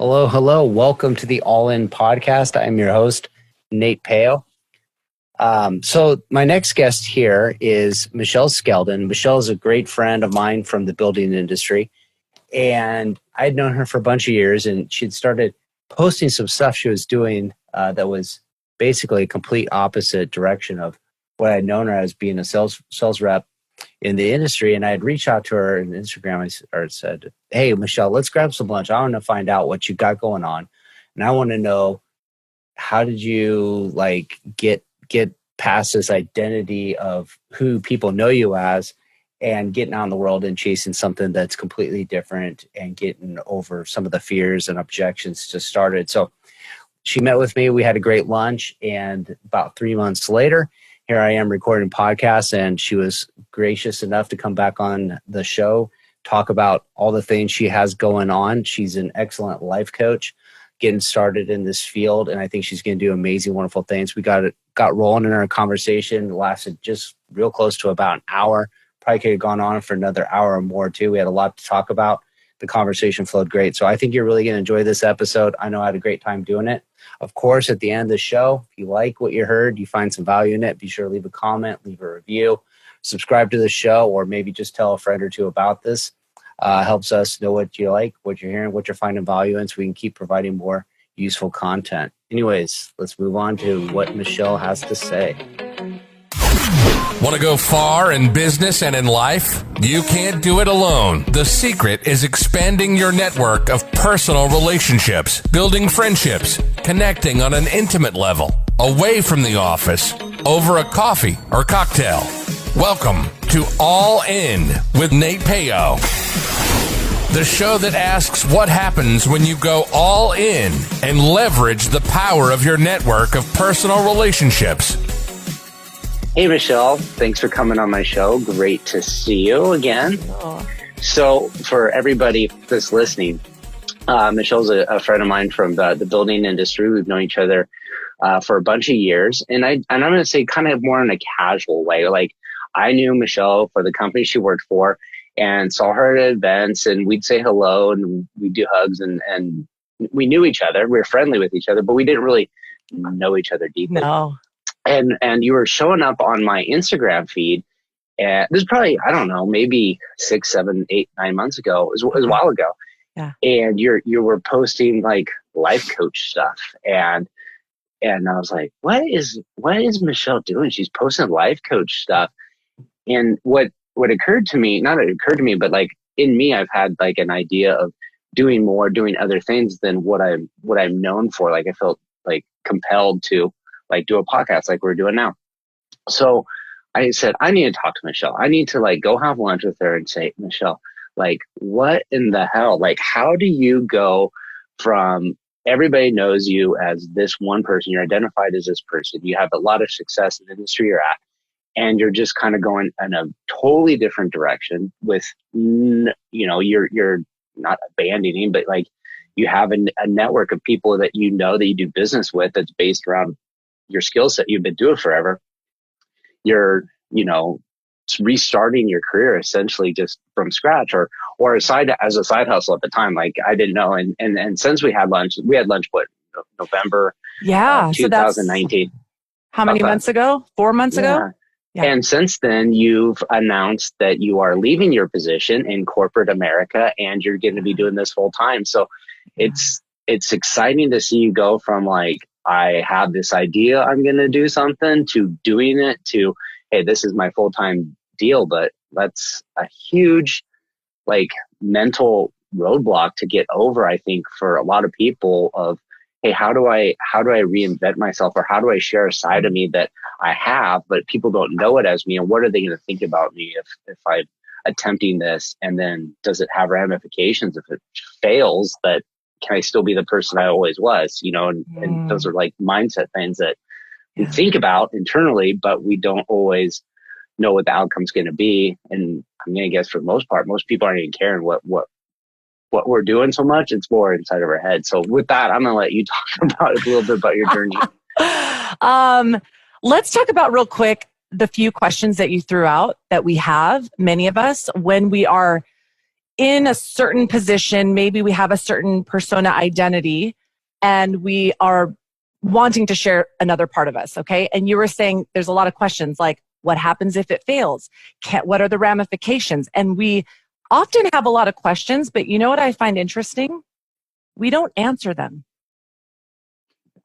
Hello, hello. Welcome to the All In Podcast. I'm your host, Nate Peo. So my next guest here is Michelle Skeldon. Michelle is a great friend of mine from the building industry, and I'd known her for a bunch of years, and she'd started posting some stuff she was doing that was basically a complete opposite direction of what I'd known her as being a sales rep in the industry. And I had reached out to her on Instagram. I said, "Hey, Michelle, let's grab some lunch. I want to find out what you got going on. And I want to know, how did you get past this identity of who people know you as and getting out in the world and chasing something that's completely different and getting over some of the fears and objections to start it." So she met with me. We had a great lunch. And about 3 months later, here I am recording podcasts, and she was gracious enough to come back on the show, talk about all the things she has going on. She's an excellent life coach, getting started in this field, and I think she's going to do amazing, wonderful things. We got rolling in our conversation. It lasted just real close to about an hour. Probably could have gone on for another hour or more too. We had a lot to talk about. The conversation flowed great. So I think you're really going to enjoy this episode. I know I had a great time doing it. Of course, at the end of the show, if you like what you heard, you find some value in it, be sure to leave a comment, leave a review, subscribe to the show, or maybe just tell a friend or two about this. Helps us know what you like, what you're hearing, what you're finding value in, so we can keep providing more useful content. Anyways, let's move on to what Michelle has to say. Want to go far in business and in life? You can't do it alone. The secret is expanding your network of personal relationships, building friendships, connecting on an intimate level, away from the office, over a coffee or cocktail. Welcome to All In with Nate Peo, the show that asks what happens when you go all in and leverage the power of your network of personal relationships. Hey, Michelle. Thanks for coming on my show. Great to see you again. Oh. So for everybody that's listening, Michelle's a friend of mine from the building industry. We've known each other for a bunch of years. And I'm going to say kind of more in a casual way. Like, I knew Michelle for the company she worked for and saw her at events, and we'd say hello and we'd do hugs, and we knew each other. We were friendly with each other, but we didn't really know each other deeply. No. And you were showing up on my Instagram feed. And this is probably, I don't know, maybe 6, 7, 8, 9 months ago. It was a while ago. Yeah. And you were posting like life coach stuff. And I was like, what is Michelle doing? She's posting life coach stuff. And what occurred to me, not it occurred to me, but like in me, I've had like an idea of doing other things than what I'm known for. Like, I felt like compelled to like do a podcast like we're doing now. So I said, I need to talk to Michelle. I need to like go have lunch with her and say, Michelle, like, what in the hell? Like, how do you go from everybody knows you as this one person, you're identified as this person, you have a lot of success in the industry you're at, and you're just kind of going in a totally different direction with, you're not abandoning, but like you have a network of people that you know that you do business with that's based around your skill set. You've been doing forever. You're, restarting your career essentially just from scratch or as a side hustle at the time. Like, I didn't know. And since we had lunch, what, November, Yeah. 2019. So how many months ago? 4 months ago? Yeah. And since then, you've announced that you are leaving your position in corporate America and you're going to be doing this full time. So it's exciting to see you go from like, I have this idea, I'm going to do something, to doing it, to, hey, this is my full-time deal. But that's a huge like mental roadblock to get over, I think, for a lot of people of, hey, how do I reinvent myself, or how do I share a side of me that I have, but people don't know it as me? And what are they going to think about me if I'm attempting this? And then does it have ramifications if it fails? But can I still be the person I always was? And those are like mindset things that we think about internally, but we don't always know what the outcome's going to be. And I'm going to guess for the most part, most people aren't even caring what we're doing so much. It's more inside of our head. So with that, I'm going to let you talk about a little bit about your journey. Let's talk about real quick the few questions that you threw out that we have, many of us, when we are in a certain position, maybe we have a certain persona identity and we are wanting to share another part of us, okay? And you were saying there's a lot of questions like, what happens if it fails? What are the ramifications? And we often have a lot of questions, but you know what I find interesting? We don't answer them.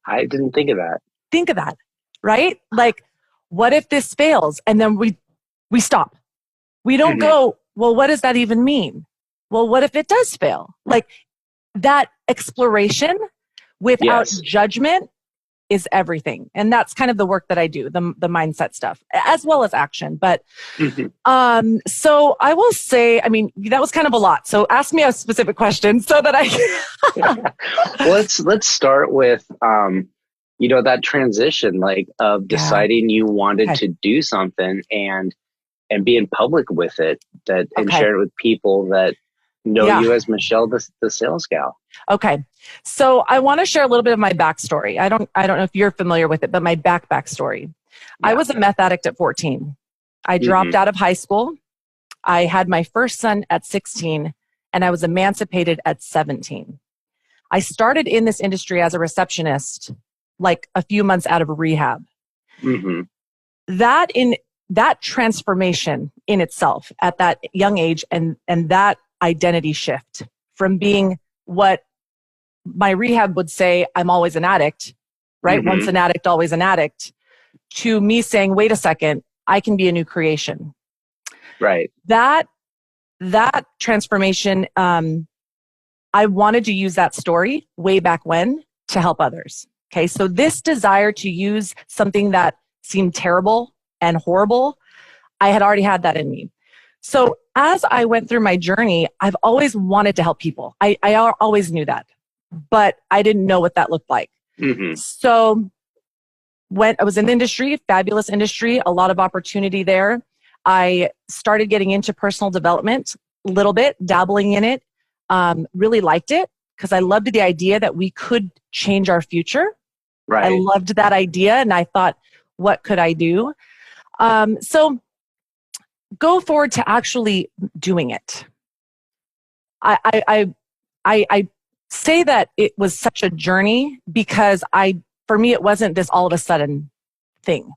I didn't think of that. Think of that, right? Like, what if this fails? And then we stop. We don't go, well, what does that even mean? Well, what if it does fail? Like, that exploration without judgment is everything. And that's kind of the work that I do, the mindset stuff, as well as action. But so I will say, I mean, that was kind of a lot. So ask me a specific question so that I Well, let's start with that transition, like, of deciding you wanted to do something and be in public with it, and share it with people that know you as Michelle, the sales gal. Okay. So I want to share a little bit of my backstory. I don't know if you're familiar with it, but my backstory. Yeah. I was a meth addict at 14. I dropped out of high school. I had my first son at 16 and I was emancipated at 17. I started in this industry as a receptionist, like a few months out of rehab. That transformation in itself at that young age and that identity shift from being what my rehab would say, I'm always an addict, right? Once an addict, always an addict, to me saying, wait a second, I can be a new creation. Right. That transformation, I wanted to use that story way back when to help others. Okay. So this desire to use something that seemed terrible and horrible, I had already had that in me. So as I went through my journey, I've always wanted to help people. I always knew that, but I didn't know what that looked like. So when I was in the industry, fabulous industry, a lot of opportunity there. I started getting into personal development a little bit, dabbling in it, really liked it because I loved the idea that we could change our future. Right. I loved that idea. And I thought, what could I do? So go forward to actually doing it. I say that it was such a journey because for me, it wasn't this all of a sudden thing.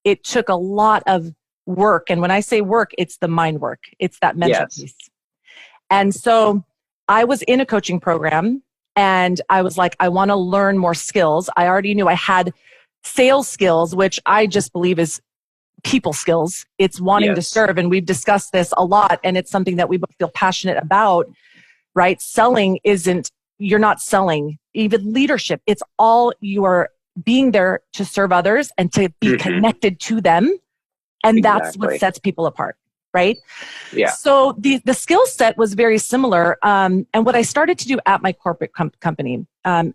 It took a lot of work. And when I say work, it's the mind work. It's that mental piece. And so I was in a coaching program and I was like, I want to learn more skills. I already knew I had sales skills, which I just believe is people skills. It's wanting to serve. And we've discussed this a lot. And it's something that we both feel passionate about, right? Selling you're not selling, even leadership. It's all you are being there to serve others and to be connected to them. And that's what sets people apart, right? Yeah. So the skill set was very similar. And what I started to do at my corporate company, and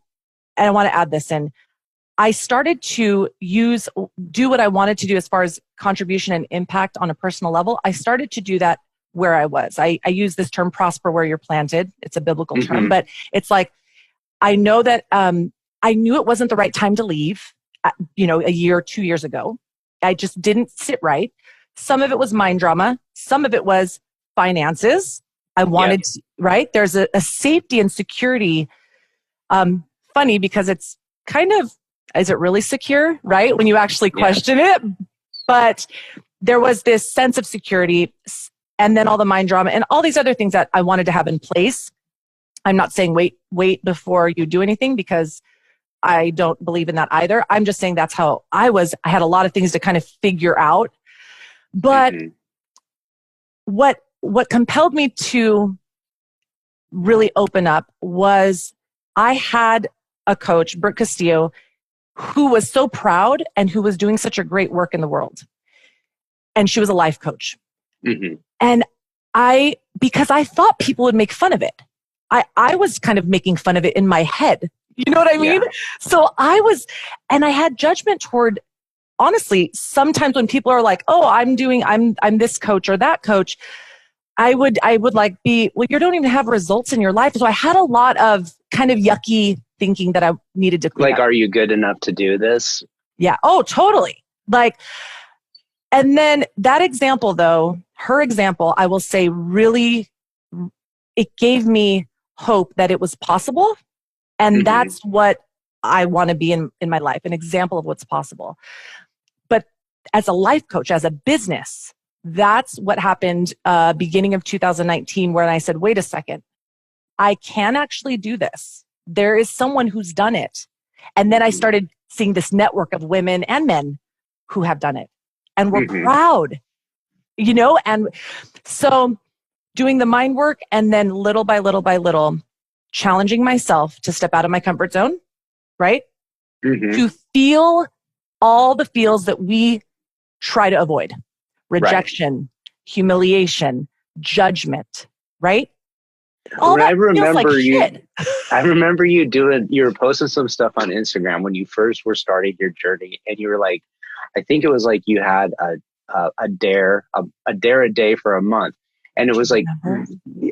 I want to add this in, I started to do what I wanted to do as far as contribution and impact on a personal level. I started to do that where I was. I use this term prosper where you're planted. It's a biblical term, but it's like, I know that I knew it wasn't the right time to leave, a year, 2 years ago. I just didn't sit right. Some of it was mind drama. Some of it was finances. I wanted, right? There's a safety and security. Funny because it's kind of, is it really secure, right? When you actually question it. But there was this sense of security and then all the mind drama and all these other things that I wanted to have in place. I'm not saying wait before you do anything because I don't believe in that either. I'm just saying that's how I was. I had a lot of things to kind of figure out. But what compelled me to really open up was I had a coach, Brooke Castillo, who was so proud and who was doing such a great work in the world. And she was a life coach. And because I thought people would make fun of it. I was kind of making fun of it in my head. You know what I mean? So I had judgment toward, honestly, sometimes when people are like, oh, I'm this coach or that coach, I would like well, you don't even have results in your life. So I had a lot of kind of yucky thinking that I needed to clear. Like, are you good enough to do this? Yeah. Oh, totally. And then that example though, her example, I will say really it gave me hope that it was possible. And that's what I want to be in my life, an example of what's possible. But as a life coach, as a business, that's what happened beginning of 2019, where I said, wait a second, I can actually do this. There is someone who's done it. And then I started seeing this network of women and men who have done it. And we're proud, and so doing the mind work and then little by little, challenging myself to step out of my comfort zone, right? To feel all the feels that we try to avoid. Rejection, humiliation, judgment, right? I remember you were posting some stuff on Instagram when you first were starting your journey, and you were like, I think it was like you had a dare a day for a month. And it was like,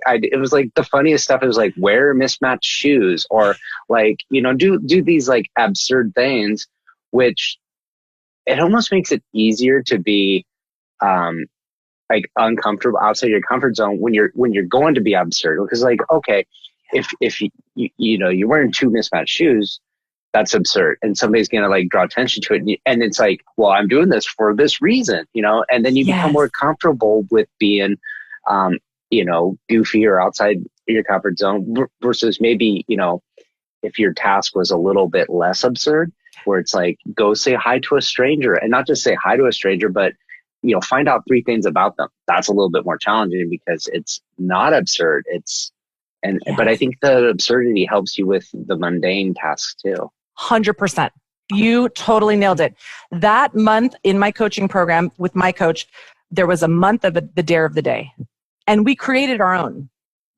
it was like the funniest stuff. It was like, wear mismatched shoes, or like, do these like absurd things, which it almost makes it easier to be, like uncomfortable outside your comfort zone when you're going to be absurd. Because like, okay, if you're wearing two mismatched shoes, that's absurd. And somebody's going to like draw attention to it. And it's like, well, I'm doing this for this reason, and then you become more comfortable with being, goofy or outside your comfort zone versus maybe, if your task was a little bit less absurd, where it's like, go say hi to a stranger, and not just say hi to a stranger, but, find out 3 things about them. That's a little bit more challenging because it's not absurd. But I think the absurdity helps you with the mundane tasks too. 100%. You totally nailed it. That month in my coaching program with my coach, there was a month of the dare of the day. And we created our own.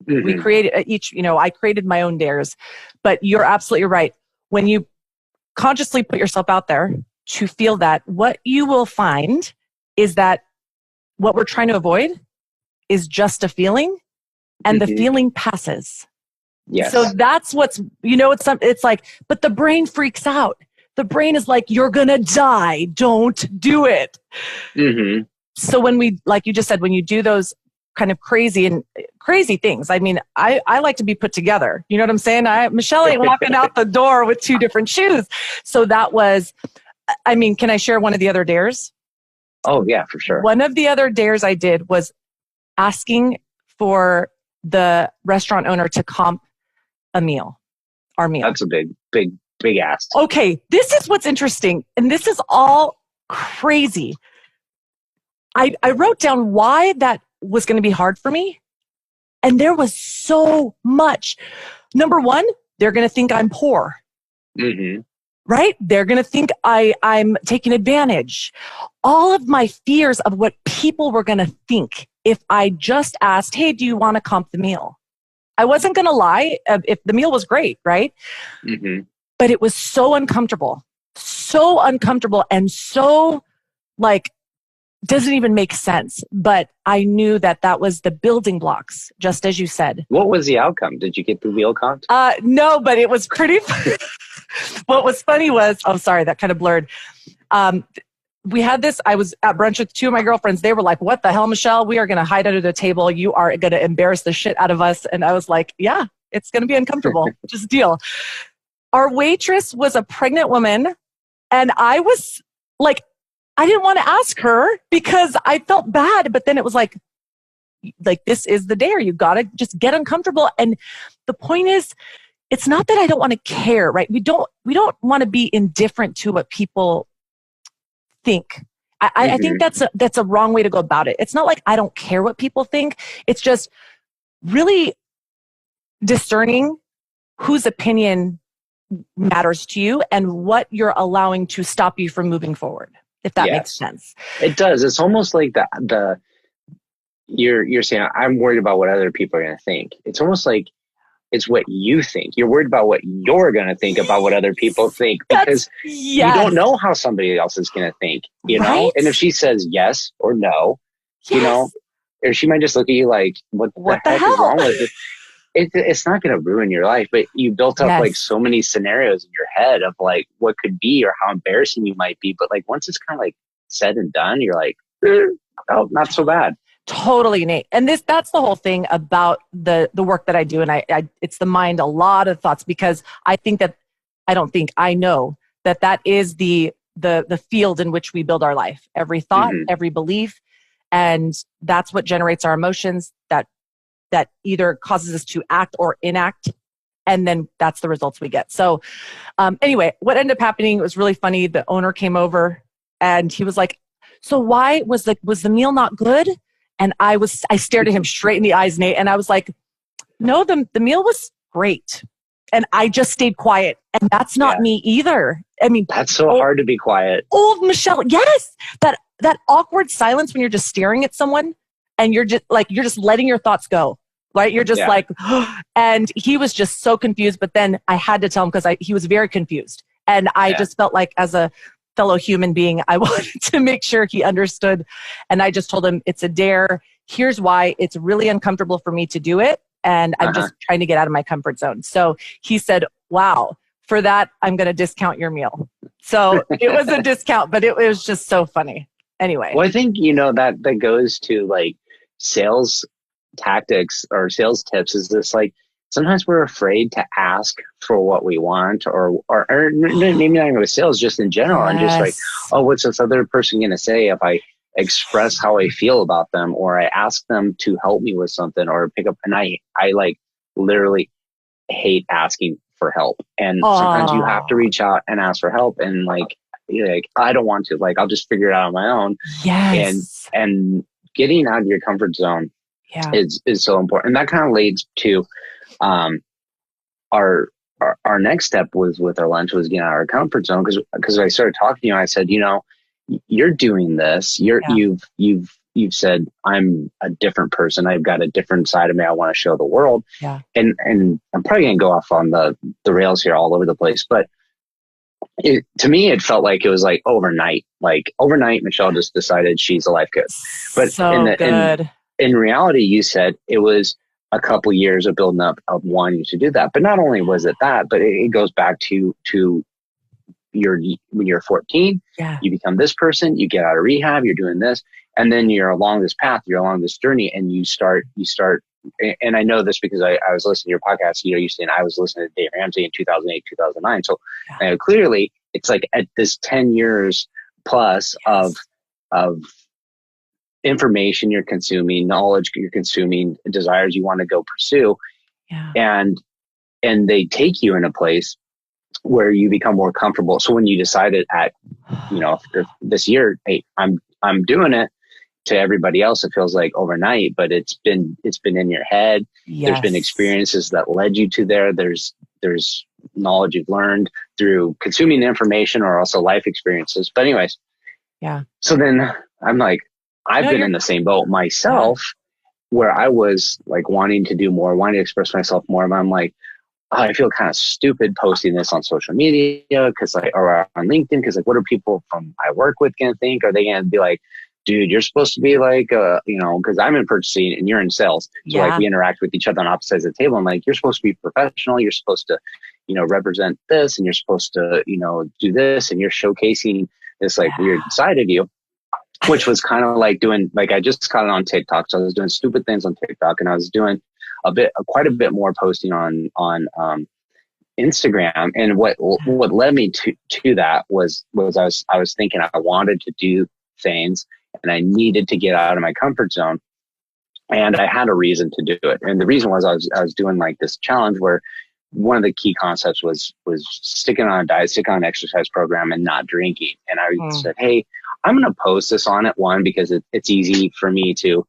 We created I created my own dares. But you're absolutely right. When you consciously put yourself out there to feel that, what you will find is that what we're trying to avoid is just a feeling, and the feeling passes. Yes. So that's what's, it's like, but the brain freaks out. The brain is like, you're going to die. Don't do it. So when we, like you just said, when you do those kind of crazy things, I mean, I like to be put together. You know what I'm saying? Michelle ain't walking out the door with 2 different shoes. So that was, can I share one of the other dares? Oh yeah, for sure. One of the other dares I did was asking for the restaurant owner to comp our meal. That's a big ask. Okay, this is what's interesting, and this is all crazy. I wrote down why that was going to be hard for me, and there was so much. Number one, they're going to think I'm poor. Right? They're going to think I'm taking advantage. All of my fears of what people were going to think if I just asked, hey, do you want to comp the meal? I wasn't going to lie if the meal was great, right? But it was so uncomfortable, and so like, doesn't even make sense. But I knew that was the building blocks, just as you said. What was the outcome? Did you get the meal comped? No, but it was pretty What was funny was, sorry, that kind of blurred. We had this, I was at brunch with 2 of my girlfriends. They were like, what the hell, Michelle? We are going to hide under the table. You are going to embarrass the shit out of us. And I was like, yeah, it's going to be uncomfortable. Just deal. Our waitress was a pregnant woman. And I was like, I didn't want to ask her because I felt bad. But then it was like, this is the dare. You got to just get uncomfortable. And the point is, it's not that I don't want to care, right? We don't want to be indifferent to what people think. I think that's a wrong way to go about it. It's not like I don't care what people think. It's just really discerning whose opinion matters to you and what you're allowing to stop you from moving forward, if that makes sense. It does. It's almost like you're saying, I'm worried about what other people are going to think. It's almost like it's what you think. You're worried about what you're going to think about what other people think, because you don't know how somebody else is going to think, know? And if she says yes or no, or she might just look at you like, what the heck is wrong with it? It's not going to ruin your life, but you built up like so many scenarios in your head of like what could be or how embarrassing you might be. But like once it's kind of like said and done, you're like, oh, not so bad. Totally, Nate. And that's the whole thing about the work that I do. And I it's the mind, a lot of thoughts, because I know that is the field in which we build our life. Every thought, every belief, and that's what generates our emotions that either causes us to act or enact. And then that's the results we get. So anyway, what ended up happening was really funny. The owner came over and he was like, so why was the meal not good? And I stared at him straight in the eyes, Nate, and I was like, no, the meal was great. And I just stayed quiet. And that's not me either. I mean, that's so hard to be quiet. Old Michelle. Yes. That awkward silence when you're just staring at someone and you're just letting your thoughts go. Right. You're just like, and he was just so confused. But then I had to tell him because he was very confused. And I just felt like, as a fellow human being, I wanted to make sure he understood. And I just told him, it's a dare. Here's why it's really uncomfortable for me to do it. And I'm just trying to get out of my comfort zone. So he said, wow, for that, I'm going to discount your meal. So it was a discount, but it was just so funny. Anyway. Well, I think, that goes to like sales tactics or sales tips, is this like, sometimes we're afraid to ask for what we want or maybe not even with sales, just in general. And just like, oh, what's this other person going to say if I express how I feel about them, or I ask them to help me with something or pick up. And I like literally hate asking for help. And sometimes you have to reach out and ask for help. And like, I don't want to, like, I'll just figure it out on my own. Yes. And getting out of your comfort zone is so important. And that kind of leads to, our next step was with our lunch was getting out of our comfort zone. Cause I started talking to you and I said, you're doing this. You've said, I'm a different person. I've got a different side of me I want to show the world. Yeah. And I'm probably going to go off on the rails here all over the place, but to me, it felt like it was like overnight. Like overnight, Michelle just decided she's a life coach. But in reality, you said it was a couple years of building up of wanting to do that. But not only was it that, but it goes back to when you're 14, you become this person, you get out of rehab, you're doing this, and then you're along this path, you're along this journey, and you start, and I know this because I was listening to your podcast, you saying I was listening to Dave Ramsey in 2008, 2009. So clearly it's like at this 10 years plus of information you're consuming, knowledge you're consuming, desires you want to go pursue. And they take you in a place where you become more comfortable. So when you decided at, this year, hey, I'm doing it, to everybody else, it feels like overnight, but it's been in your head. There's been experiences that led you to there. There's knowledge you've learned through consuming information or also life experiences. But anyways, so then I'm like, I've been in the same boat myself where I was like wanting to do more, wanting to express myself more. And I'm like, I feel kind of stupid posting this on social media or on LinkedIn. Cause like, what are people from I work with going to think? Are they going to be like, dude, you're supposed to be like, cause I'm in purchasing and you're in sales. So like we interact with each other on opposite sides of the table. I'm like, you're supposed to be professional. You're supposed to, represent this, and you're supposed to, do this, and you're showcasing this like weird side of you. Which was kind of like doing, like I just got it on TikTok. So I was doing stupid things on TikTok, and I was doing quite a bit more posting on Instagram. And what led me to that was I was thinking I wanted to do things and I needed to get out of my comfort zone, and I had a reason to do it. And the reason was I was doing like this challenge where one of the key concepts was sticking on a diet, sticking on an exercise program, and not drinking. And I said, hey, I'm going to post this on it, one, because it's easy for me to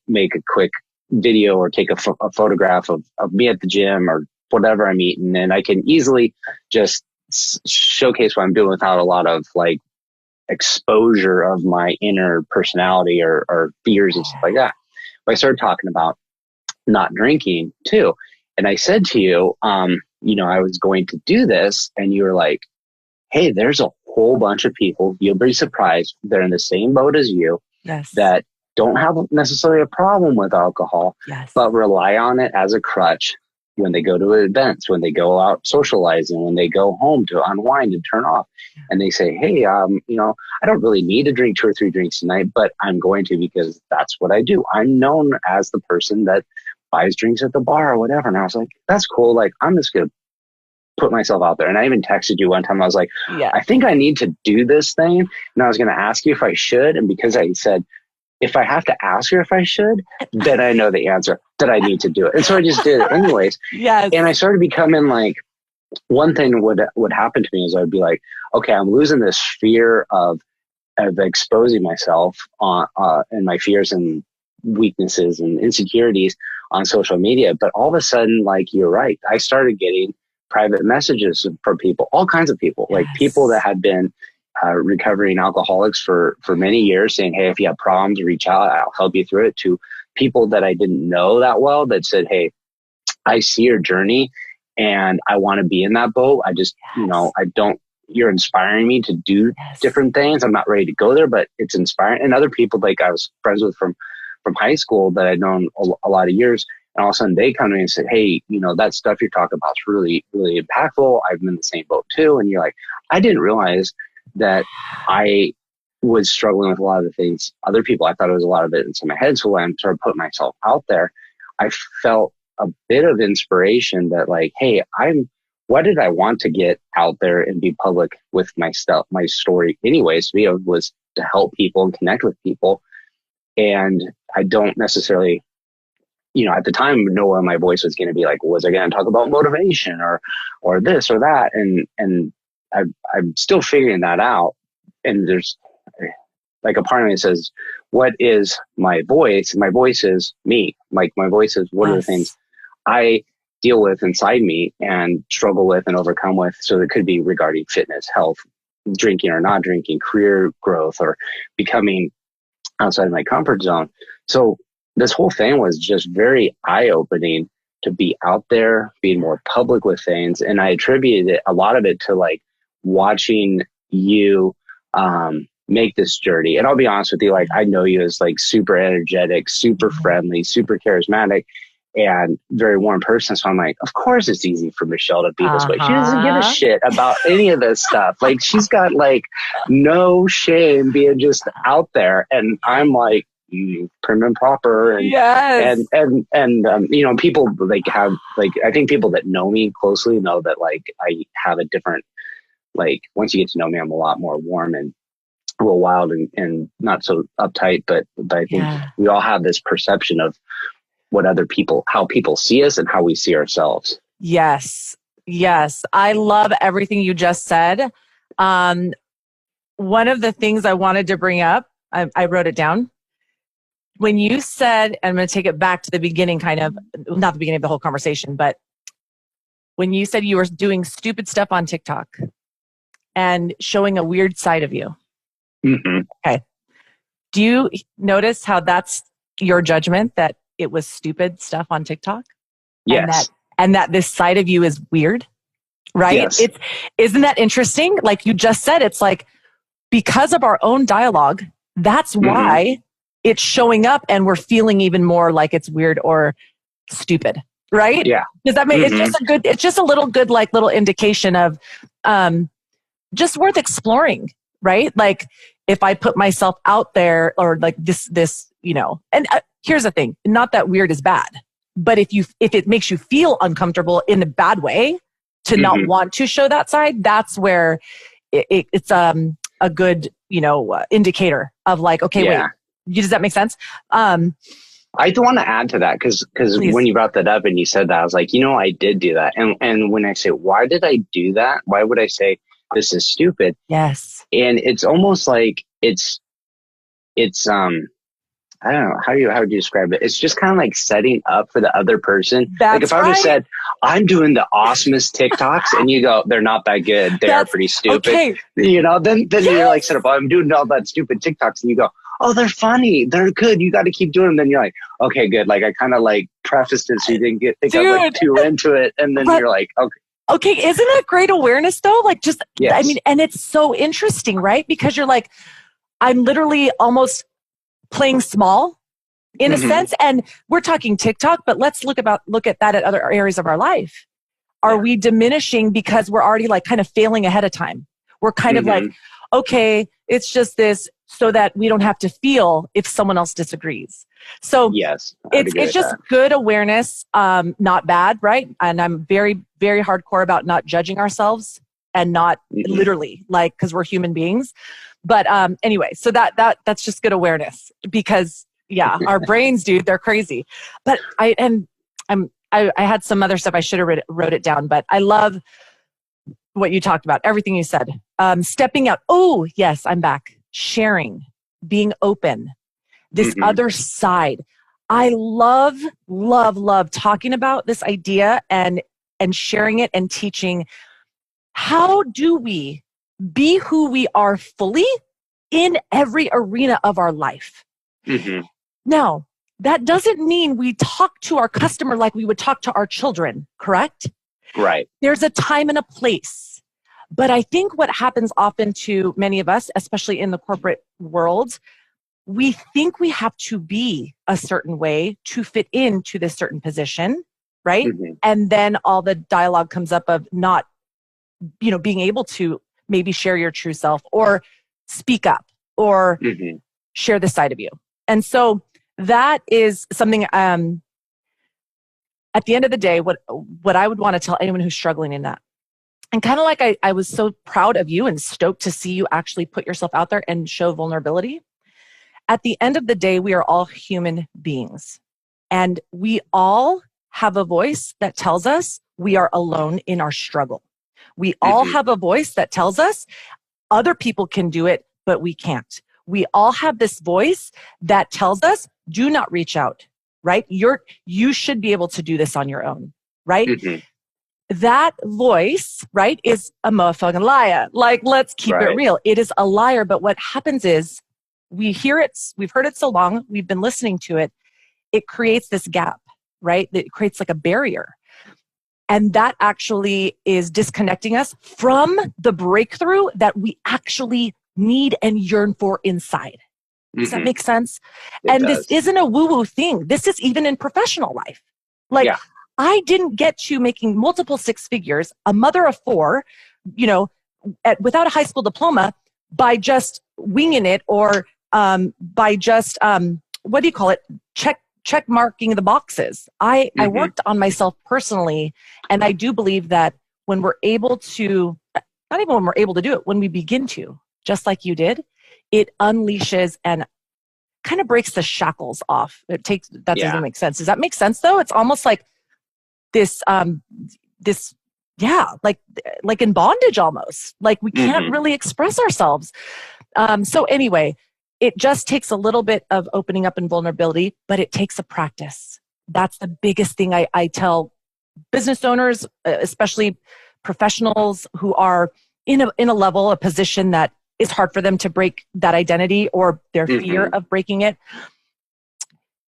make a quick video or take a photograph of me at the gym or whatever I'm eating. And I can easily just showcase what I'm doing without a lot of like exposure of my inner personality or fears and stuff like that. But I started talking about not drinking too. And I said to you, I was going to do this, and you were like, hey, there's a whole bunch of people, you'll be surprised, they're in the same boat as you, that don't have necessarily a problem with alcohol, but rely on it as a crutch when they go to events, when they go out socializing, when they go home to unwind and turn off, and they say, hey, I don't really need to drink 2 or 3 drinks tonight, but I'm going to because that's what I do. I'm known as the person that buys drinks at the bar or whatever. And I was like, that's cool. Like, I'm just going to put myself out there. And I even texted you one time. I was like, I think I need to do this thing. And I was going to ask you if I should. And because I said, if I have to ask her if I should, then I know the answer that I need to do it. And so I just did it anyways. Yes. And I started becoming like, one thing would happen to me is I'd be like, okay, I'm losing this fear of exposing myself and my fears and weaknesses and insecurities on social media. But all of a sudden, like, you're right, I started getting private messages from people, all kinds of people, like people that had been recovering alcoholics for many years, saying, hey, if you have problems, reach out, I'll help you through it, to people that I didn't know that well that said, hey, I see your journey and I want to be in that boat. I just, you're inspiring me to do different things. I'm not ready to go there, but it's inspiring. And other people like I was friends with from high school that I'd known a lot of years. And all of a sudden they come to me and say, hey, that stuff you're talking about is really, really impactful. I've been in the same boat too. And you're like, I didn't realize that I was struggling with a lot of the things other people. I thought it was a lot of it inside my head. So when I started putting myself out there, I felt a bit of inspiration that like, hey, what did I want to get out there and be public with my stuff, my story anyways, was to help people and connect with people. And I don't necessarily, at the time, know where my voice was going to be. Like, was I going to talk about motivation or this or that? And I'm still figuring that out. And there's like a part of me that says, what is my voice? My voice is me. Like, my voice is what are the things I deal with inside me and struggle with and overcome with. So it could be regarding fitness, health, drinking or not drinking, career growth, or becoming outside of my comfort zone. So this whole thing was just very eye-opening to be out there, being more public with things. And I attributed a lot of it to like watching you make this journey. And I'll be honest with you, like, I know you as like super energetic, super friendly, super charismatic, and very warm person. So I'm like, of course it's easy for Michelle to be this way. She doesn't give a shit about any of this stuff. Like, she's got like no shame being just out there. And I'm like, prim and proper. And, and people like have, like, I think people that know me closely know that like I have a different, like, once you get to know me, I'm a lot more warm and a little wild and not so uptight. But I think we all have this perception of what how people see us and how we see ourselves. Yes. I love everything you just said. One of the things I wanted to bring up, I wrote it down. When you said, I'm going to take it back to the beginning, kind of, not the beginning of the whole conversation, but when you said you were doing stupid stuff on TikTok and showing a weird side of you. Mm-hmm. Okay. Do you notice how that's your judgment, that it was stupid stuff on TikTok? Yes. And that this side of you is weird, right? Yes. Isn't that interesting? Like you just said, it's like, because of our own dialogue, that's why it's showing up and we're feeling even more like it's weird or stupid, right? Yeah. Does that make it's just a little good, like little indication of just worth exploring, right? Like if I put myself out there or like this, and here's the thing, not that weird is bad, but if it makes you feel uncomfortable in a bad way to not want to show that side, that's where it's a good, indicator of like, okay, wait, does that make sense? I do want to add to that because when you brought that up and you said that, I was like, I did do that. And when I say, why did I do that? Why would I say this is stupid? Yes. And it's almost like it's I don't know, how would you describe it? It's just kind of like setting up for the other person. Like if I would have said, I'm doing the awesomest TikToks and you go, they're not that good. They are pretty stupid. Okay. Then you're like, set up, I'm doing all that stupid TikToks and you go, oh, they're funny. They're good. You got to keep doing them. Then you're like, okay, good. Like I kind of like prefaced it so you didn't think I was like too into it. And then you're like, okay. Okay. Isn't that great awareness though? Like just, I mean, and it's so interesting, right? Because you're like, I'm literally almost playing small in a sense. And we're talking TikTok, but let's look at that at other areas of our life. Are we diminishing because we're already like kind of failing ahead of time? We're kind of like, okay, it's just this, so that we don't have to feel if someone else disagrees. So yes, it's just good awareness, not bad, right? And I'm very, very hardcore about not judging ourselves and not literally, like, because we're human beings. But anyway, so that's just good awareness, because our brains, dude, they're crazy. But I had some other stuff I should have wrote it down, but I love what you talked about, everything you said. Stepping out. Oh, yes, I'm back. Sharing, being open, this other side. I love, love, love talking about this idea and sharing it and teaching. How do we be who we are fully in every arena of our life? Now, that doesn't mean we talk to our customer like we would talk to our children, correct? Right. There's a time and a place. But I think what happens often to many of us, especially in the corporate world, we think we have to be a certain way to fit into this certain position, right? And then all the dialogue comes up of not, being able to maybe share your true self or speak up or share this side of you. And so that is something, at the end of the day, what I would want to tell anyone who's struggling in that. And kind of like I was so proud of you and stoked to see you actually put yourself out there and show vulnerability. At the end of the day, we are all human beings. And we all have a voice that tells us we are alone in our struggle. We all have a voice that tells us other people can do it, but we can't. We all have this voice that tells us, do not reach out, right? You should be able to do this on your own, right? That voice, right, is a motherfucking liar. Like, let's keep it real. It is a liar. But what happens is we hear it, we've heard it so long, we've been listening to it. It creates this gap, right? It creates like a barrier. And that actually is disconnecting us from the breakthrough that we actually need and yearn for inside. Does that make sense? It does. This isn't a woo-woo thing. This is even in professional life. Like, I didn't get to making multiple six figures, a mother of four, without a high school diploma by just winging it or by just, what do you call it? Check marking the boxes. I worked on myself personally. And I do believe that when we're able to, not even when we're able to do it, when we begin to, just like you did, it unleashes and kind of breaks the shackles off. That doesn't make sense. Does that make sense though? It's almost like this, like in bondage almost. Like we can't really express ourselves. So anyway, it just takes a little bit of opening up and vulnerability, but it takes a practice. That's the biggest thing I tell business owners, especially professionals who are in a level, a position that is hard for them to break that identity or their fear of breaking it.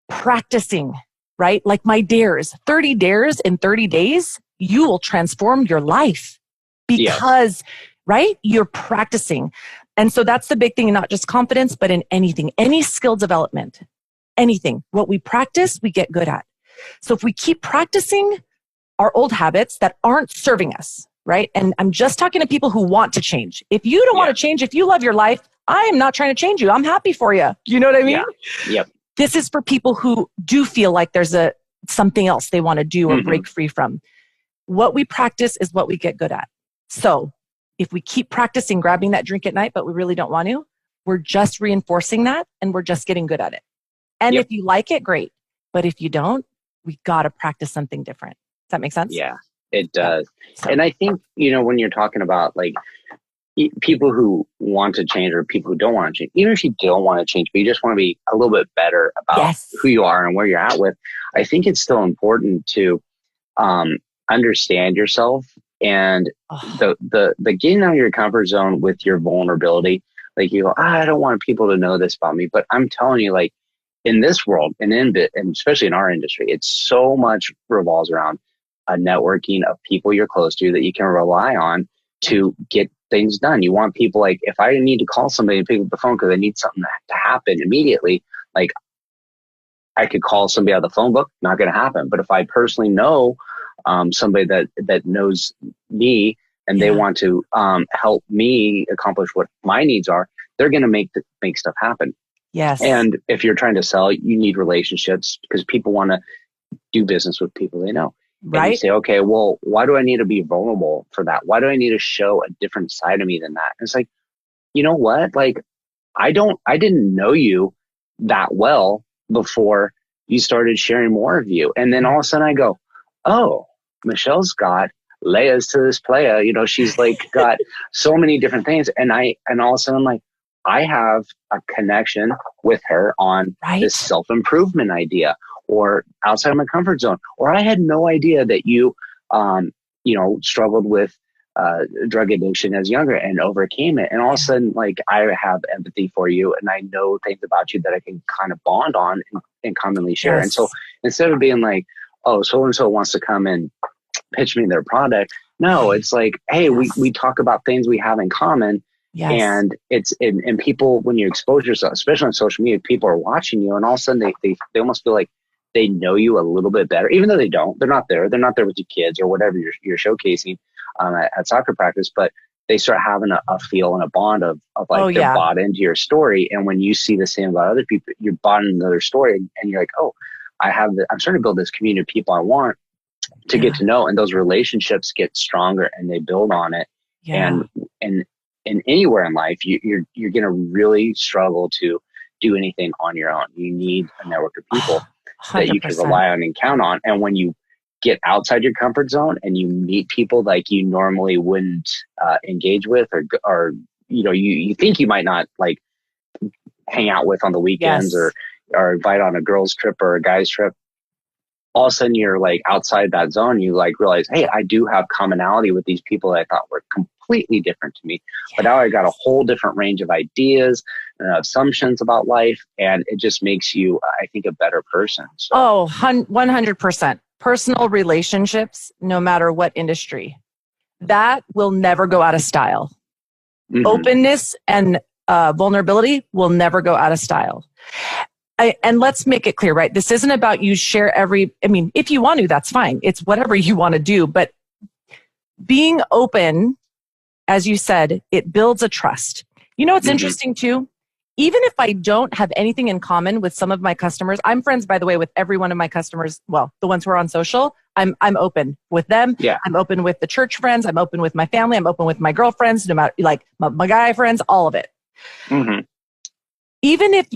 Practicing, right? Like my dares, 30 dares in 30 days, you will transform your life because, right? You're practicing. And so that's the big thing, not just confidence, but in anything, any skill development, anything. What we practice, we get good at. So if we keep practicing our old habits that aren't serving us, right? And I'm just talking to people who want to change. If you don't want to change, if you love your life, I am not trying to change you. I'm happy for you. You know what I mean? Yep. This is for people who do feel like there's something else they want to do or break free from. What we practice is what we get good at. So if we keep practicing grabbing that drink at night, but we really don't want to, we're just reinforcing that and we're just getting good at it. And if you like it, great. But if you don't, we got to practice something different. Does that make sense? Yeah, it does. So, and I think, when you're talking about like people who want to change or people who don't want to change, even if you don't want to change, but you just want to be a little bit better about who you are and where you're at with, I think it's still important to understand yourself and the getting out of your comfort zone with your vulnerability. Like you go, I don't want people to know this about me, but I'm telling you, like in this world and especially in our industry, it's so much revolves around a networking of people you're close to that you can rely on to get things done. You want people, like if I need to call somebody and pick up the phone because I need something to happen immediately, like I could call somebody out of the phone book, not going to happen. But if I personally know somebody that knows me and they want to help me accomplish what my needs are, they're going to make stuff happen. Yes. And if you're trying to sell, you need relationships because people want to do business with people they know. Right. And you say, okay, well, why do I need to be vulnerable for that? Why do I need to show a different side of me than that? And it's like, you know what? Like, I didn't know you that well before you started sharing more of you. And then all of a sudden I go, oh, Michelle's got layers to this player. You know, she's like got so many different things. And all of a sudden I'm like, I have a connection with her on this self-improvement idea or outside of my comfort zone. Or I had no idea that you, struggled with drug addiction as younger and overcame it. And all of a sudden, like, I have empathy for you and I know things about you that I can kind of bond on and commonly share. Yes. And so instead of being like, oh, so-and-so wants to come and pitch me their product. No, it's like, hey, we talk about things we have in common. Yes. And and people, when you expose yourself, especially on social media, people are watching you and all of a sudden they almost feel like they know you a little bit better, even though they don't. They're not there. They're not there with your kids or whatever you're showcasing at soccer practice, but they start having a feel and a bond of like they're bought into your story. And when you see the same about other people, you're bought into their story and you're like, oh, I'm starting to build this community of people I want to get to know. And those relationships get stronger and they build on it. Yeah. And anywhere in life, you're going to really struggle to do anything on your own. You need a network of people 100%. That you can rely on and count on. And when you get outside your comfort zone and you meet people like you normally wouldn't engage with or you think you might not like hang out with on the weekends or invite on a girl's trip or a guy's trip, all of a sudden you're like outside that zone. You like realize, hey, I do have commonality with these people that I thought were completely different to me. But now I got a whole different range of ideas and assumptions about life. And it just makes you, I think, a better person. So. Oh, 100%. Personal relationships, no matter what industry, that will never go out of style. Mm-hmm. Openness and vulnerability will never go out of style. And let's make it clear, right? This isn't about you share if you want to, that's fine. It's whatever you want to do. But being open, as you said, it builds a trust. You know what's interesting too? Even if I don't have anything in common with some of my customers, I'm friends, by the way, with every one of my customers. Well, the ones who are on social, I'm open with them. Yeah. I'm open with the church friends. I'm open with my family. I'm open with my girlfriends, no matter like my guy friends, all of it. Mm-hmm. Even if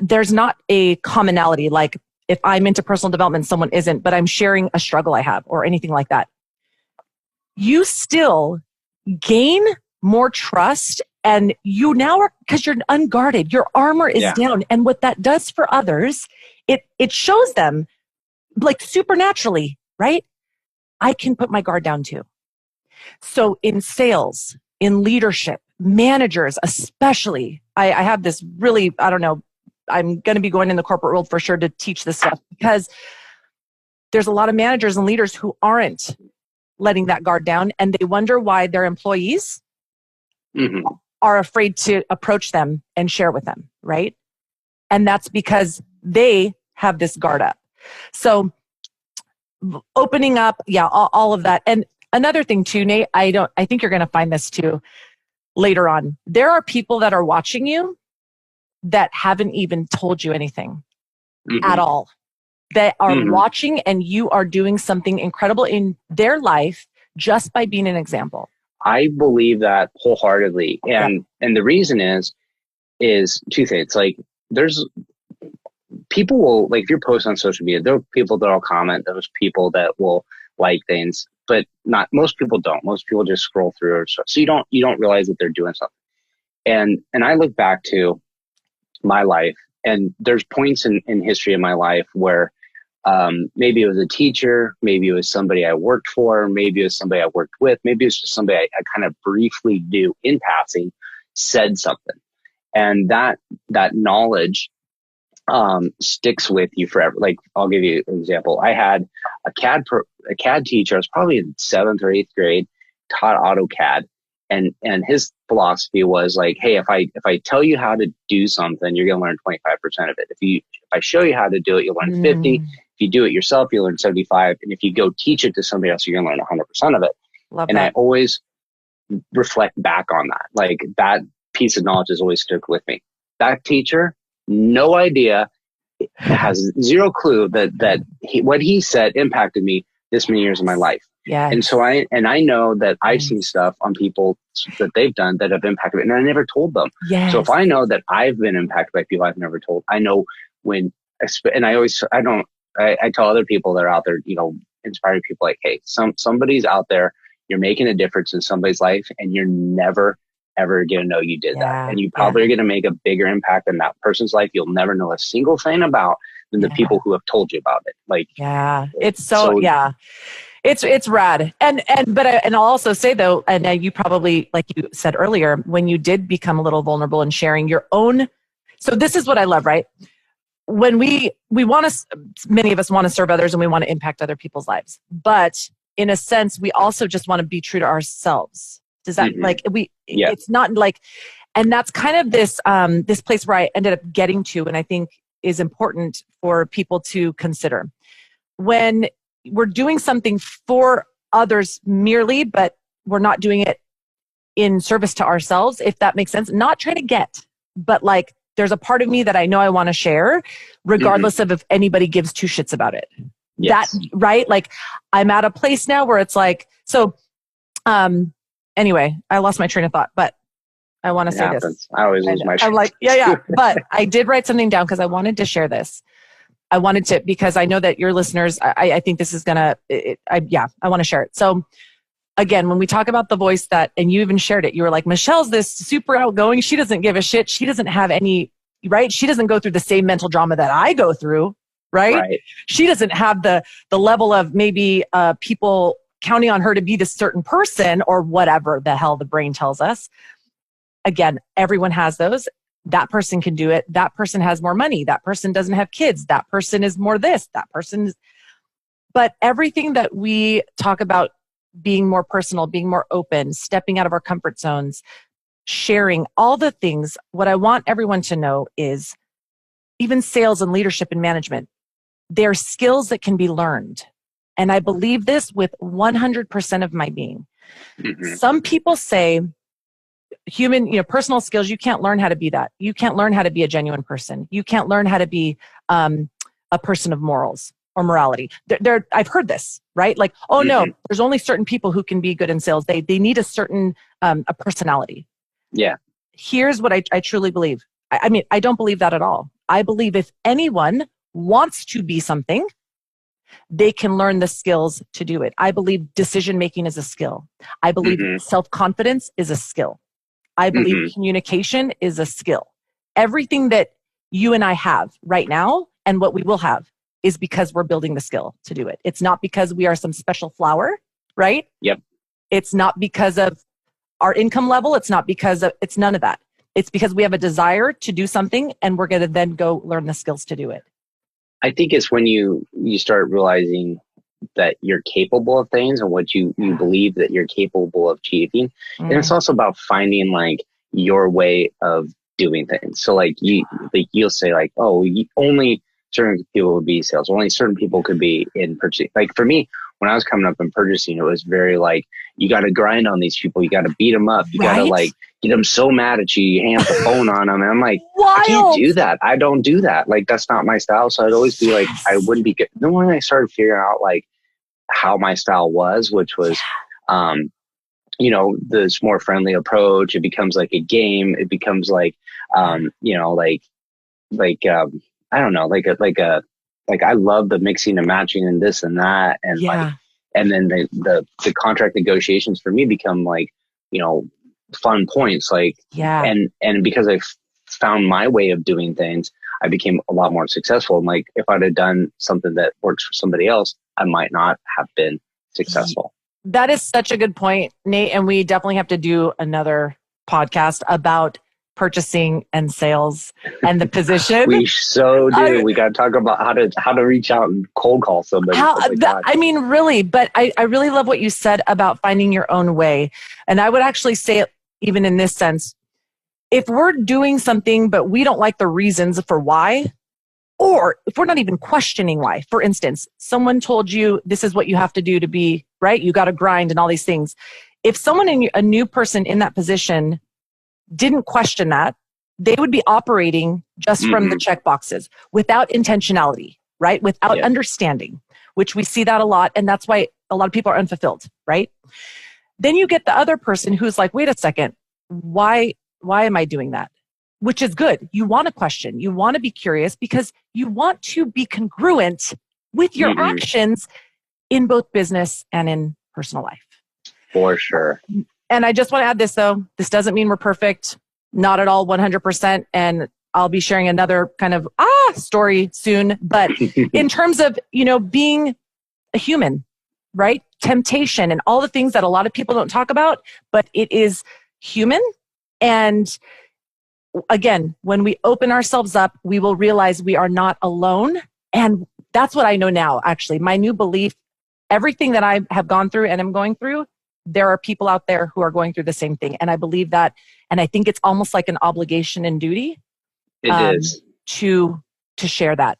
there's not a commonality, like if I'm into personal development, someone isn't, but I'm sharing a struggle I have or anything like that, you still gain more trust. And you now are, because you're unguarded, your armor is down. And what that does for others, it shows them like supernaturally, right? I can put my guard down too. So in sales, in leadership, managers, especially, I have this really, I don't know, I'm going to be going in the corporate world for sure to teach this stuff because there's a lot of managers and leaders who aren't letting that guard down and they wonder why their employees are afraid to approach them and share with them, right? And that's because they have this guard up. So opening up, all of that. And another thing too, Nate, I think you're going to find this too later on. There are people that are watching you that haven't even told you anything at all. That are watching and you are doing something incredible in their life just by being an example. I believe that wholeheartedly. And the reason is two things. Like there's people will, like if you're posting on social media, there are people that will comment, there's people that will like things, but not most people don't. Most people just scroll through or so you don't realize that they're doing something. And I look back to my life and there's points in history of my life where maybe it was a teacher, maybe it was somebody I worked for, maybe it was somebody I worked with, maybe it's just somebody I kind of briefly knew in passing said something. And that knowledge sticks with you forever. Like I'll give you an example. I had a CAD teacher. I was probably in 7th or 8th grade, taught AutoCAD. And his philosophy was like, hey, if I tell you how to do something, you're going to learn 25% of it. If I show you how to do it, you'll learn 50. If you do it yourself, you'll learn 75. And if you go teach it to somebody else, you're going to learn 100% of it. Love and that. I always reflect back on that. Like, that piece of knowledge has always stuck with me. That teacher, no idea, has zero clue that what he said impacted me this many years of my life. Yeah. And so I know that I've seen stuff on people that they've done that have impacted me, and I never told them. Yes. So if I know that I've been impacted by people I've never told, I know when, and I tell other people that are out there, inspiring people, like, hey, somebody's out there, you're making a difference in somebody's life, and you're never, ever going to know you did that. And you probably are going to make a bigger impact in that person's life you'll never know a single thing about than the people who have told you about it. Like, it's so It's rad. And I'll also say though, and you probably, like you said earlier, when you did become a little vulnerable and sharing your own. So this is what I love, right? When we want to, many of us want to serve others and we want to impact other people's lives. But in a sense, we also just want to be true to ourselves. Does that it's not like, and that's kind of this place where I ended up getting to, and I think is important for people to consider. When we're doing something for others merely, but we're not doing it in service to ourselves, if that makes sense. Not trying to get, but like, there's a part of me that I know I want to share, regardless of if anybody gives two shits about it. Yes. That, right? Like, I'm at a place now where it's like, so, anyway, I lost my train of thought, but I want to say this. I always lose my train. I'm like, but I did write something down because I wanted to share this. I wanted to, because I know that your listeners, I think this is I want to share it. So again, when we talk about the voice that, and you even shared it, you were like, Michelle's this super outgoing. She doesn't give a shit. She doesn't have any, right? She doesn't go through the same mental drama that I go through, right? She doesn't have the level of maybe people counting on her to be this certain person or whatever the hell the brain tells us. Again, everyone has those. That person can do it. That person has more money. That person doesn't have kids. That person is more this. That person is. But everything that we talk about being more personal, being more open, stepping out of our comfort zones, sharing all the things, what I want everyone to know is even sales and leadership and management, they're skills that can be learned. And I believe this with 100% of my being. Some people say, personal skills, you can't learn how to be that. You can't learn how to be a genuine person. You can't learn how to be a person of morals or morality. I've heard this, right? Like, oh no, there's only certain people who can be good in sales. They need a certain a personality. Yeah. Here's what I truly believe. I mean, I don't believe that at all. I believe if anyone wants to be something, they can learn the skills to do it. I believe decision-making is a skill. I believe self-confidence is a skill. I believe communication is a skill. Everything that you and I have right now and what we will have is because we're building the skill to do it. It's not because we are some special flower, right? Yep. It's not because of our income level. It's not because of, it's none of that. It's because we have a desire to do something and we're going to then go learn the skills to do it. I think it's when you start realizing that you're capable of things and what you believe that you're capable of achieving. And it's also about finding like your way of doing things. So like you'll say like, oh, only certain people would be sales. Only certain people could be in purchasing. Like for me, when I was coming up in purchasing, it was very like, you got to grind on these people. You got to beat them up. You got to like get them so mad at you. You hang up the phone on them. And I'm like, I can't do that. I don't do that. Like, that's not my style. So I'd always be like, I wouldn't be good. Then when I started figuring out like how my style was, which was, this more friendly approach, it becomes like a game. It becomes like, I don't know, like I love the mixing and matching and this and that. And and then the contract negotiations for me become like, fun points. Like, and because I found my way of doing things, I became a lot more successful. And like, if I'd have done something that works for somebody else, I might not have been successful. That is such a good point, Nate. And we definitely have to do another podcast about purchasing and sales and the position. We so do. We got to talk about how to reach out and cold call somebody. I mean, really, but I really love what you said about finding your own way. And I would actually say it even in this sense, if we're doing something, but we don't like the reasons for why, or if we're not even questioning why, for instance, someone told you this is what you have to do to be right. You got to grind and all these things. If a new person in that position didn't question that, they would be operating just from the check boxes without intentionality, right? Without understanding, which we see that a lot. And that's why a lot of people are unfulfilled, right? Then you get the other person who's like, wait a second, why am I doing that? Which is good. You want to question, you want to be curious because you want to be congruent with your actions in both business and in personal life. For sure. And I just want to add this though. This doesn't mean we're perfect. Not at all 100%. And I'll be sharing another kind of story soon. But in terms of, being a human, right? Temptation and all the things that a lot of people don't talk about, but it is human. And again, when we open ourselves up, we will realize we are not alone. And that's what I know now, actually. My new belief, everything that I have gone through and am going through, there are people out there who are going through the same thing. And I believe that. And I think it's almost like an obligation and duty is to share that,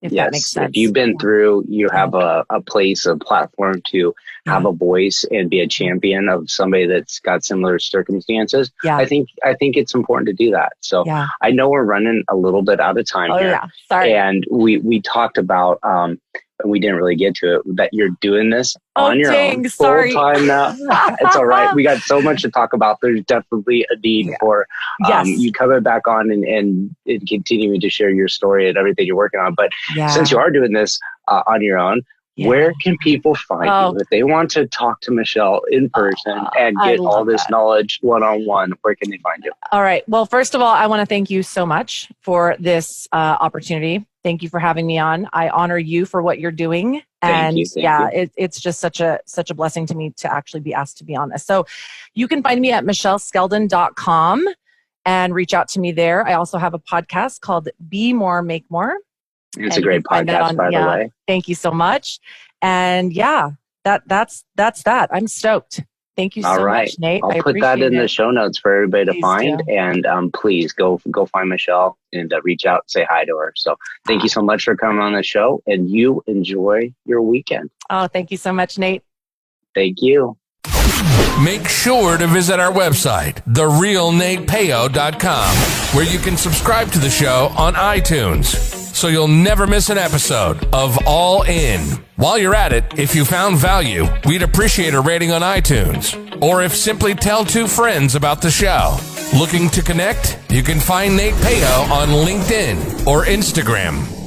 if that makes sense. If you've been through, you have a place, a platform to have a voice and be a champion of somebody that's got similar circumstances. Yeah. I think it's important to do that. So I know we're running a little bit out of time here. Yeah. Sorry. And we talked about, we didn't really get to it, that you're doing this on your own full time now. It's all right. We got so much to talk about. There's definitely a need for you coming back on and continuing to share your story and everything you're working on. But since you are doing this on your own, where can people find you? If they want to talk to Michelle in person and get all this knowledge one-on-one, where can they find you? All right. Well, first of all, I want to thank you so much for this opportunity. Thank you for having me on. I honor you for what you're doing. And Thank you. It's just such a blessing to me to actually be asked to be on this. So you can find me at michelleskeldon.com and reach out to me there. I also have a podcast called Be More, Make More. It's a great podcast, by the way. Thank you so much. And that's that. I'm stoked. Thank you so much, Nate. I'll put that in the show notes for everybody to find. And please go find Michelle and reach out, say hi to her. So thank you so much for coming on the show, and you enjoy your weekend. Oh, thank you so much, Nate. Thank you. Make sure to visit our website, therealnatepeo.com, where you can subscribe to the show on iTunes, so you'll never miss an episode of All In. While you're at it, if you found value, we'd appreciate a rating on iTunes, or if simply tell 2 friends about the show. Looking to connect? You can find Nate Peo on LinkedIn or Instagram.